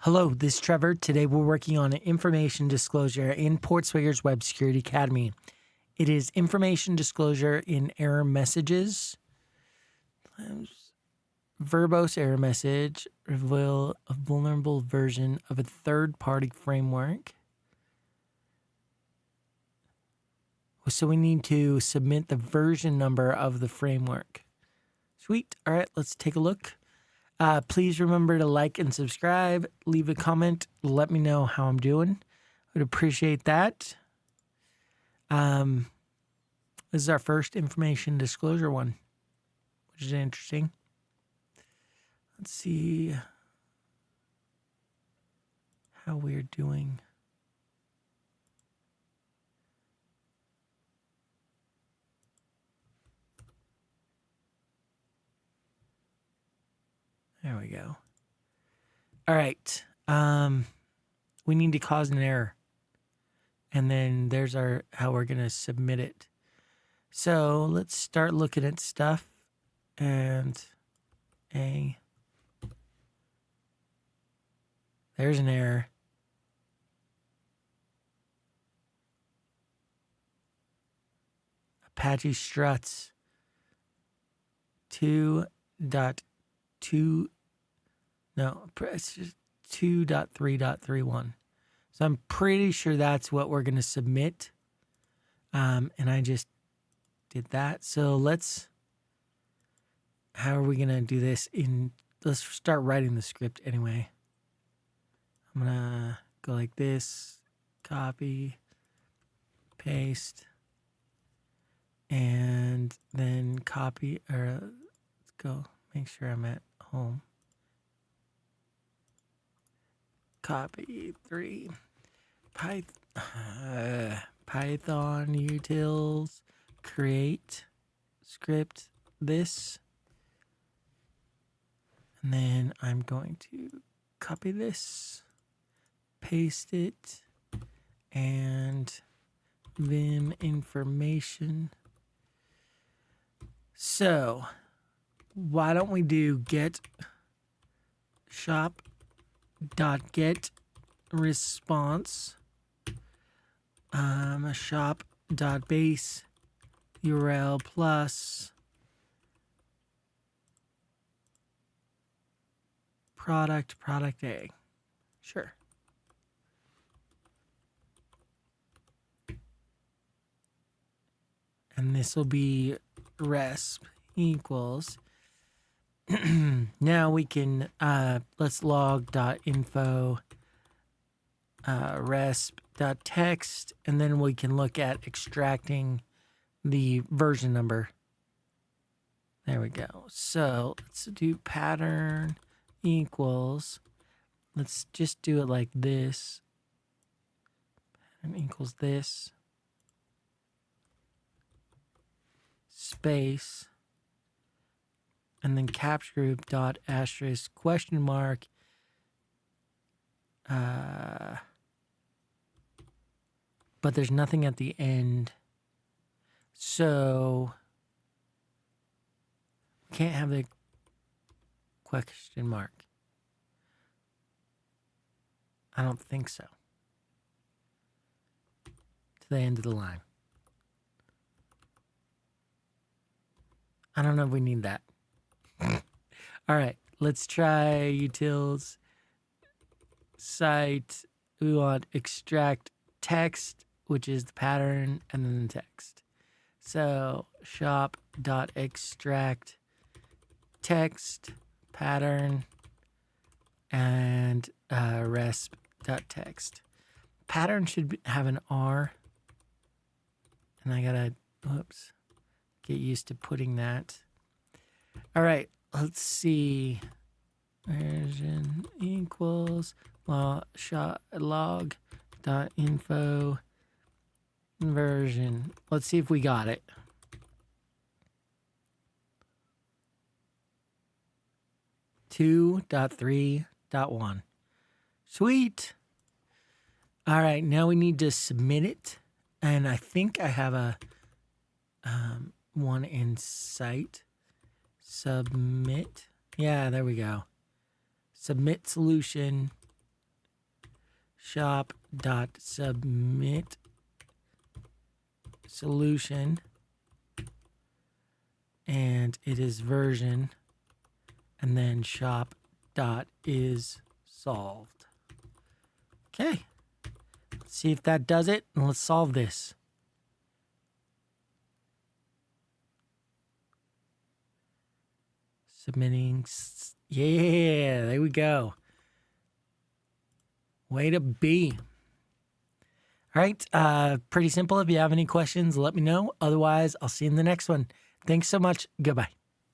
Hello, this is Trevor. Today we're working on an information disclosure in PortSwigger's Web Security Academy. It is information disclosure in error messages. Verbose error message, reveal a vulnerable version of a third-party framework. So we need to submit the version number of the framework. Sweet. All right, let's take a look. Please remember to like and subscribe. Leave a comment. Let me know how I'm doing. I would appreciate that. This is our first information disclosure one, which is interesting. Let's see how we're doing. There we go. All right. We need to cause an error. And then there's how we're going to submit it. So let's start looking at stuff. And there's an error. Apache struts 2.3.31. So I'm pretty sure that's what we're going to submit. And I just did that. So how are we going to do this let's start writing the script anyway. I'm going to go like this, copy, paste, and then copy, let's go, make sure I'm at home. Copy 3, Python utils, create script this, and then I'm going to copy this, paste it, and vim information. So why don't we do get shop.get response shop.base URL plus product A. Sure. And this will be resp equals. Now we can let's log.info resp.text, and then we can look at extracting the version number. There we go. So let's do pattern equals. Let's just do it like this. Pattern equals this. Space. And then capture group dot asterisk question mark. But there's nothing at the end. So can't have the question mark. I don't think so. To the end of the line. I don't know if we need that. All right, let's try utils site. We want extract text, which is the pattern, and then the text. So shop.extract text pattern and resp.text. Pattern should have an R, and I gotta get used to putting that. All right, let's see. Version equals log.info version. Let's see if we got it. .3.1. Sweet. All right, now we need to submit it, and I think I have a one in sight. Submit. Yeah, there we go. Submit solution. shop.submit solution, and it is version, and then shop.is solved. Okay, let's see if that does it, and let's solve this. Submitting, yeah, there we go. Way to be. All right, pretty simple. If you have any questions, let me know. Otherwise, I'll see you in the next one. Thanks so much. Goodbye.